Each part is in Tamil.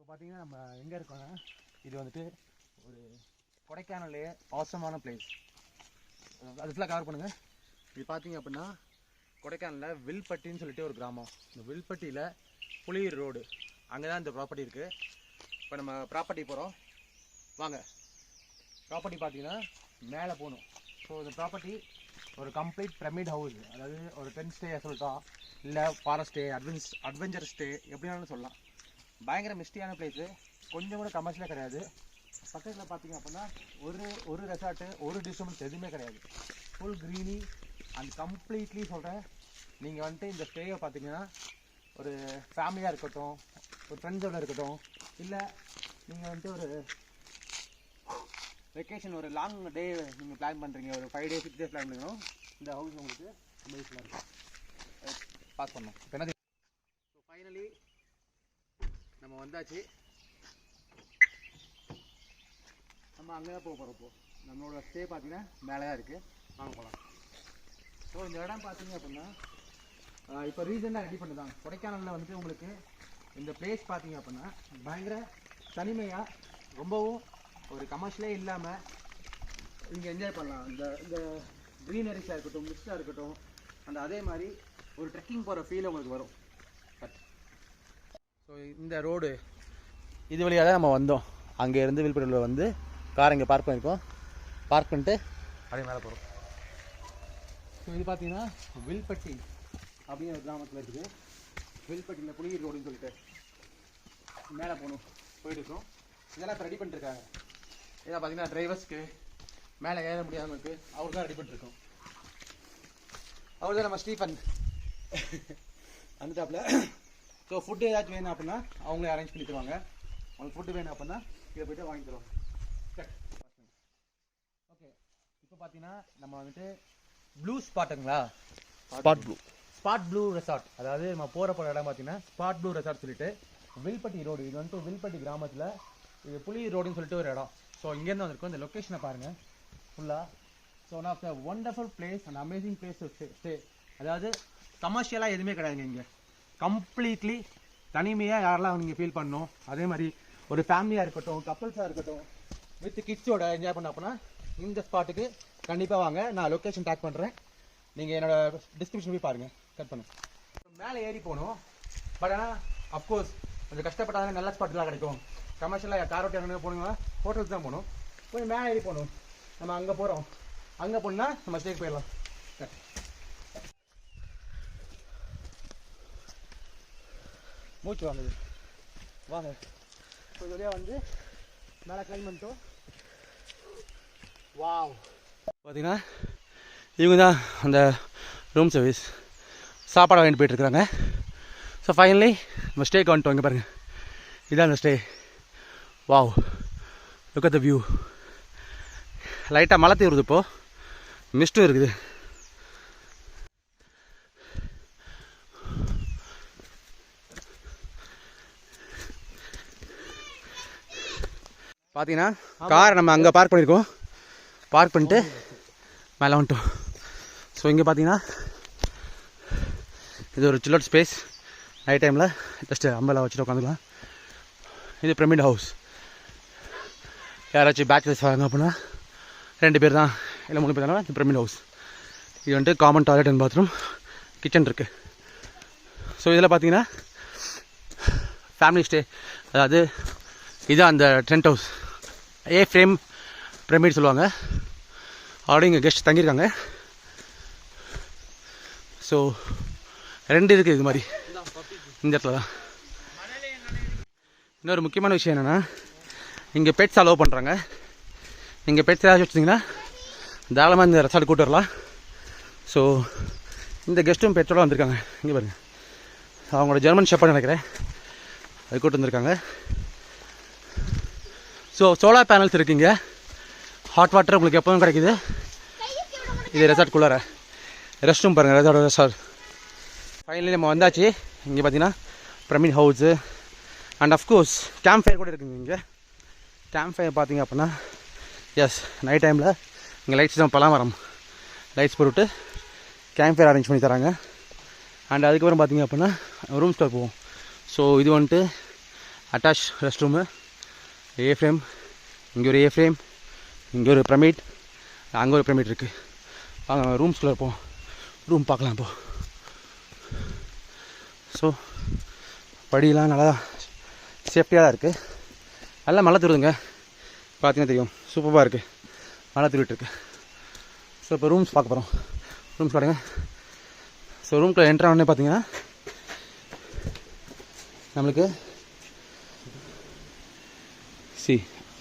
இப்போ பார்த்தீங்கன்னா நம்ம எங்கே இருக்கோன்னா இது வந்துட்டு ஒரு கொடைக்கானல்லே அவசரமான பிளேஸ். அது ஃபுல்லாக கவர் பண்ணுங்கள். இது பார்த்தீங்க அப்படின்னா கொடைக்கானலில் வில்பட்டின்னு சொல்லிட்டு ஒரு கிராமம். இந்த வில்பட்டியில் புலியூர் ரோடு அங்கே தான் இந்த ப்ராப்பர்ட்டி இருக்குது. இப்போ நம்ம ப்ராப்பர்ட்டி போகிறோம் வாங்க. ப்ராப்பர்ட்டி பார்த்தீங்கன்னா மேலே போகணும். ஸோ இந்த ப்ராப்பர்ட்டி ஒரு கம்ப்ளீட் பிரமிட் ஹவுஸ், அதாவது ஒரு 10 ஸ்டே சொல்லலாம், இல்லை ஃபாரஸ்ட் ஸ்டே, அட்வென்ச்சர் ஸ்டே எப்படினாலும் சொல்லலாம். பயங்கர மிஸ்டியான பிளேஸு, கொஞ்சம் கூட கமர்ஷியலாக கிடையாது. பக்கத்தில் பார்த்தீங்க அப்படின்னா ஒரு ரெசார்ட்டு, ஒரு டிஸ்டர்பன்ஸ் எதுவுமே கிடையாது. ஃபுல் க்ரீனி அண்ட் கம்ப்ளீட்லி சொல்கிறேன். நீங்கள் வந்துட்டு இந்த ஸ்டேயை பார்த்தீங்கன்னா ஒரு ஃபேமிலியாக இருக்கட்டும், ஒரு ஃப்ரெண்ட்ஸோடு இருக்கட்டும், இல்லை நீங்கள் வந்துட்டு ஒரு வெக்கேஷன், ஒரு லாங் டே நீங்கள் பிளான் பண்ணுறீங்க, ஒரு 5 days 6 days பிளான் பண்ணிக்கணும், இந்த ஹவுஸ் உங்களுக்கு ரொம்ப யூஸ்ஃபுல்லாக இருக்கும். பாஸ் பண்ணோம். இப்போ என்ன ஸோ ஃபைனலி நம்ம வந்தாச்சு. நம்ம அங்கே தான் போக போகிறோம். இப்போது நம்மளோட ஸ்டே பார்த்தீங்கன்னா மேலே தான் இருக்குது. வாங்க போகலாம். ஸோ இந்த இடம் பார்த்தீங்க அப்படின்னா இப்போ ரீசெண்டாக ரெடி பண்ணுதாங்க. கொடைக்கானலில் வந்துட்டு உங்களுக்கு இந்த பிளேஸ் பார்த்தீங்க அப்படின்னா பயங்கர தனிமையாக, ரொம்பவும் ஒரு கமர்ஷியலே இல்லாமல் இங்கே என்ஜாய் பண்ணலாம். இந்த க்ரீனரிஸாக இருக்கட்டும், மிஸ்டாக இருக்கட்டும், அந்த அதே மாதிரி ஒரு ட்ரெக்கிங் போகிற ஃபீல் உங்களுக்கு வரும். ஸோ இந்த ரோடு இது வழியாக தான் நம்ம வந்தோம். அங்கேருந்து வில்பட்டியில் வந்து கார் இங்கே பார்க் பண்ணியிருக்கோம். பார்க் பண்ணிட்டு அப்படியே மேலே போகிறோம். ஸோ இது பார்த்தீங்கன்னா வில்பட்டி அப்படிங்கிற ஒரு கிராமத்தில் இருக்குது. வில்பட்டியில் புலியூர் ரோடுன்னு சொல்லிட்டு மேலே போகணும், போயிட்டுருக்கோம். இதெல்லாம் இப்போ ரெடி பண்ணிட்டுருக்காங்க. இதை பார்த்தீங்கன்னா டிரைவர்ஸ்க்கு மேலே ஏற முடியாதவங்களுக்கு அவர் தான் ரெடி பண்ணிருக்கோம். அவர் தான் நம்ம ஸ்டீஃபன் வந்துட்டாப்புல. ஸோ ஃபுட்டு ஏதாச்சும் வேணும் அப்படின்னா அவங்களே அரேஞ்ச் பண்ணி தருவாங்க. அவங்களுக்கு ஃபுட்டு வேணும் அப்படின்னா இதை போய்ட்டு வாங்கி தருவாங்க. ஓகே, இப்போ பார்த்தீங்கன்னா நம்ம வந்துட்டு ப்ளூ ஸ்பாட்டுங்களா, ஸ்பாட் ப்ளூ ரெசார்ட், அதாவது நம்ம போகிற இடம் பார்த்தீங்கன்னா ஸ்பாட் ப்ளூ ரெசார்ட் சொல்லிட்டு வில்பட்டி ரோடு. இது வந்துட்டு வில்பட்டி கிராமத்தில் இது புலியூர் ரோடுன்னு சொல்லிட்டு ஒரு இடம். ஸோ இங்கேருந்து வந்திருக்கோம். இந்த லொக்கேஷனை பாருங்கள் ஃபுல்லாக. So one of the wonderful place and amazing place stay. அதாவது கமர்ஷியலாக எதுவுமே கிடையாதுங்க. இங்கே கம்ப்ளீட்லி தனிமையாக யாரெல்லாம் நீங்கள் ஃபீல் பண்ணணும், அதே மாதிரி ஒரு ஃபேமிலியாக இருக்கட்டும், கப்புள்ஸாக இருக்கட்டும், வித் கிட்ஸோட என்ஜாய் பண்ண அப்படின்னா இந்த ஸ்பாட்டுக்கு கண்டிப்பாக வாங்க. நான் லொக்கேஷன் டேக் பண்ணுறேன், நீங்கள் என்னோட டிஸ்கிரிப்ஷன் போய் பாருங்கள். கட் பண்ணு. மேலே ஏறி போகணும். பட் ஆனால் அஃப்கோர்ஸ் கொஞ்சம் கஷ்டப்பட்டாலும் நல்ல ஸ்பாட்லாம் கிடைக்கும். கமர்ஷியலாக கார் ஓட்டி அங்கே போகணுங்களா, ஹோட்டலுக்கு தான் போகணும். கொஞ்சம் மேலே ஏறி போகணும். நம்ம அங்கே போகிறோம், அங்கே போனால் நம்ம ஸ்டேக்கு போயிடலாம். மூச்சு வாங்குது, வாங்க. இப்போ இது வழியாக வந்து மேலே கிளைம் பண்ணிட்டோம். வாவ், பார்த்தீங்கன்னா இவங்க தான் அந்த ரூம் சர்வீஸ் சாப்பாடு வாங்கிட்டு போயிட்டுருக்குறாங்க. ஸோ ஃபைனலி நம்ம ஸ்டேக்கு வந்துட்டோம். இங்கே பாருங்கள், இதான் அந்த stay. Wow, look at the view. லைட்டாக மழை தீருது, இப்போது மிஸ்ட்டும் இருக்குது. பார்த்தீங்கன்னா கார் நம்ம அங்கே பார்க் பண்ணியிருக்கோம். பார்க் பண்ணிட்டு மேலே வந்துட்டோம். ஸோ இங்கே பார்த்தீங்கன்னா இது ஒரு சில்லட் ஸ்பேஸ். நைட் டைமில் ஜஸ்ட்டு அம்பெல்லாம் வச்சுட்டு உட்காந்துக்கலாம். இது பிரமிட் ஹவுஸ். யாராச்சும் பேச்சுலர்ஸ் வராங்க அப்படின்னா 2 பேர் தான் இல்லை 3 பேர் தானே. இது பிரமிட் ஹவுஸ். இது வந்துட்டு common toilet and bathroom, kitchen இருக்குது. ஸோ இதில் பார்த்தீங்கன்னா ஃபேமிலி ஸ்டே, அதாவது இதுதான் அந்த டென்ட் ஹவுஸ், ஃப்ரேம் பிரமிட் சொல்லுவாங்க. ஆல்ரெடி இங்கே கெஸ்ட் தங்கியிருக்காங்க. ஸோ 2 இருக்குது இது மாதிரி இந்த இடத்துல தான். இன்னொரு முக்கியமான விஷயம் என்னென்னா, இங்கே பெட்ஸ் அலோவ் பண்ணுறாங்க. நீங்கள் பெட்ஸ் ஏதாச்சும் வச்சிங்கன்னா தாராளமாக இந்த ரெசார்ட் கூட்டு வரலாம். ஸோ இந்த கெஸ்ட்டும் பெட்ஸோடு வந்திருக்காங்க. இங்கே பாருங்கள், அவங்களோட ஜெர்மன் ஷெப்பர்ட் நினைக்கிறேன், அது கூட்டு வந்திருக்காங்க. ஸோ சோலார் பேனல்ஸ் இருக்குங்க. ஹாட் வாட்டர் உங்களுக்கு எப்போதும் கிடைக்குது. இது ரெசார்ட்குள்ளார ரெஸ்ட் ரூம் பாருங்கள், ரெசார்ட். ஃபைனலி நம்ம வந்தாச்சு. இங்கே பார்த்தீங்கன்னா pyramid house and of course camp fire கூட இருக்குங்க. இங்கே கேம்ப் ஃபயர் பார்த்தீங்க அப்படின்னா எஸ், நைட் டைமில் இங்கே லைட்ஸ் தான், பலாமரம் லைட்ஸ் போட்டு கேம்ப் ஃபயர் அரேஞ்ச் பண்ணி தராங்க. அண்ட் அதுக்கப்புறம் பார்த்தீங்க அப்படின்னா ரூம் ஸ்டோர் போவோம். ஸோ இது வந்துட்டு அட்டாச் ரெஸ்ட் ரூமு, ஏ ஃப்ரேம், இங்கே ஒரு ஏ ஃப்ரேம், இங்கே ஒரு பிரமிட், அங்கே ஒரு பிரமிட் இருக்குது. வாங்க ரூம்ஸ்குள்ளே இருப்போம், ரூம் பார்க்கலாம் இப்போது. ஸோ படியெலாம் நல்லா சேஃப்டியாக தான் இருக்குது. நல்லா மழை தருதுங்க, பார்த்தீங்கன்னா தெரியும், சூப்பராக இருக்குது, மழை தூரிட்டுருக்கு. ஸோ இப்போ ரூம்ஸ் பார்க்க போகிறோம். ரூம்ஸ் பாருங்க. ஸோ ரூம்குள்ளே என்ட்ரு ஆனே பார்த்தீங்கன்னா நம்மளுக்கு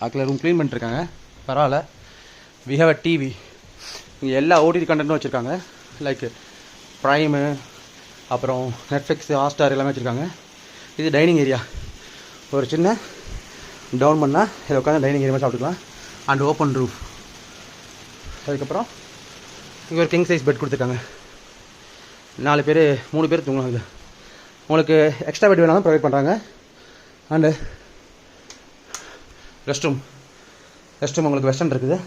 அதில் ரூம் க்ளீன் பண்ணிட்டுருக்காங்க, பரவாயில்ல. வி ஹேவ் அ டிவி, இங்கே எல்லா ஓடிடி கண்டென்ட்டும் வச்சுருக்காங்க. லைக் ப்ரைமு, அப்புறம் நெட்ஃப்ளிக்ஸ், ஹாட்ஸ்டார் எல்லாமே வச்சுருக்காங்க. இது டைனிங் ஏரியா, ஒரு சின்ன டவுன் பண்ணால் இதை உட்காந்து டைனிங் ஏரியா சாப்பிட்டுக்கலாம். And open roof. அதுக்கப்புறம் இங்கே ஒரு கிங் சைஸ் பெட் கொடுத்துருக்காங்க. 3 பேர் தூங்கலாம். இது உங்களுக்கு எக்ஸ்ட்ரா பெட் வேணாலும் ப்ரொவைட் பண்ணுறாங்க. அண்டு ரெஸ்ட் ரூம் உங்களுக்கு வெஸ்டர்ன் இருக்குது.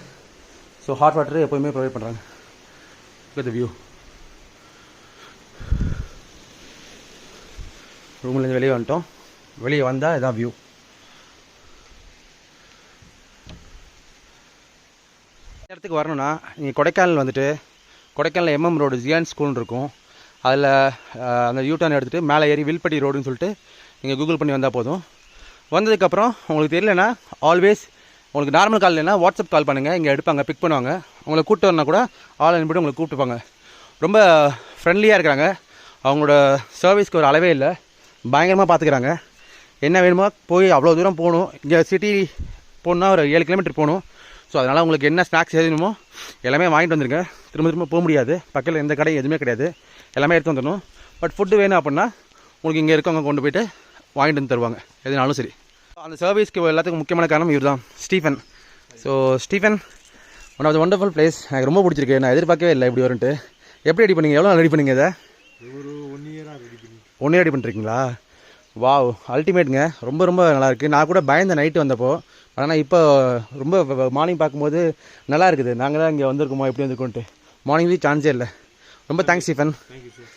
ஸோ ஹாட் வாட்டர் எப்போயுமே ப்ரொவைட் பண்ணுறாங்க. With view. ரூம்லேருந்து வெளியே வந்துட்டோம். வெளியே வந்தால் இதான் வியூ. இடத்துக்கு வரணும்னா நீங்கள் கொடைக்கானல் வந்துட்டு, கொடைக்கானல் MM ரோடு ஜியான் ஸ்கூல்னு இருக்கும். அதில் அந்த யூட்டர்ன் எடுத்துகிட்டு மேலே ஏறி வில்பட்டி ரோடுன்னு சொல்லிட்டு நீங்கள் கூகுள் பண்ணி வந்தால் போதும். வந்ததுக்கப்புறம் உங்களுக்கு தெரியலனா ஆல்வேஸ் உங்களுக்கு நார்மல் கால் இல்லைன்னா வாட்ஸ்அப் கால் பண்ணுங்கள், இங்கே எடுப்பாங்க, பிக் பண்ணுவாங்க. உங்களை கூப்பிட்டு வரனா கூட ஆள் அனுப்பிட்டு உங்களை கூப்பிட்டுப்பாங்க. ரொம்ப ஃப்ரெண்ட்லியாக இருக்கிறாங்க. அவங்களோட சர்வீஸ்க்கு ஒரு அளவே இல்லை, பயங்கரமாக பார்த்துக்கிறாங்க. என்ன வேணுமோ போய் அவ்வளோ தூரம் போகணும். இங்கே சிட்டி போகணுன்னா ஒரு 7 கிலோமீட்டர் போகணும். ஸோ அதனால் உங்களுக்கு என்ன ஸ்நாக்ஸ் எதுணுமோ எல்லாமே வாங்கிட்டு வந்துருங்க. திரும்ப போக முடியாது, பக்கத்தில் எந்த கடை எதுவுமே கிடையாது, எல்லாமே எடுத்து வந்துடணும். பட் ஃபுட்டு வேணும் அப்படின்னா உங்களுக்கு இங்கே இருக்கவங்க கொண்டு போய்ட்டு வாங்கிட்டு வந்து தருவாங்க, எதுனாலும் சரி. அந்த சர்வீஸ்க்கு எல்லாத்துக்கும் முக்கியமான காரணம் இவர் தான், Stephen. So Stephen one of the wonderful place. எனக்கு ரொம்ப பிடிச்சிருக்கு. நான் எதிர்பார்க்கவே இல்லை இப்படி வரும்ட்டு. எப்படி ரெடி பண்ணீங்க? எவ்வளோ நாள் ரெடி பண்ணீங்க இதை? ஒரு 1 இயராக ரெடி பண்ணி. 1 இயர் ரெடி பண்ணிருக்கீங்களா? வாவ், அல்டிமேட்டுங்க. ரொம்ப ரொம்ப நல்லாயிருக்கு. நான் கூட பயந்த நைட்டு வந்தப்போ, ஆனால் இப்போ ரொம்ப மார்னிங் பார்க்கும்போது நல்லா இருக்குது. நாங்கள் தான் இங்கே வந்திருக்கோமோ எப்படி வந்திருக்கோன்ட்டு. மார்னிங்லேயும் சான்ஸே இல்லை. ரொம்ப தேங்க்ஸ் ஸ்டீஃபன். Thank you sir.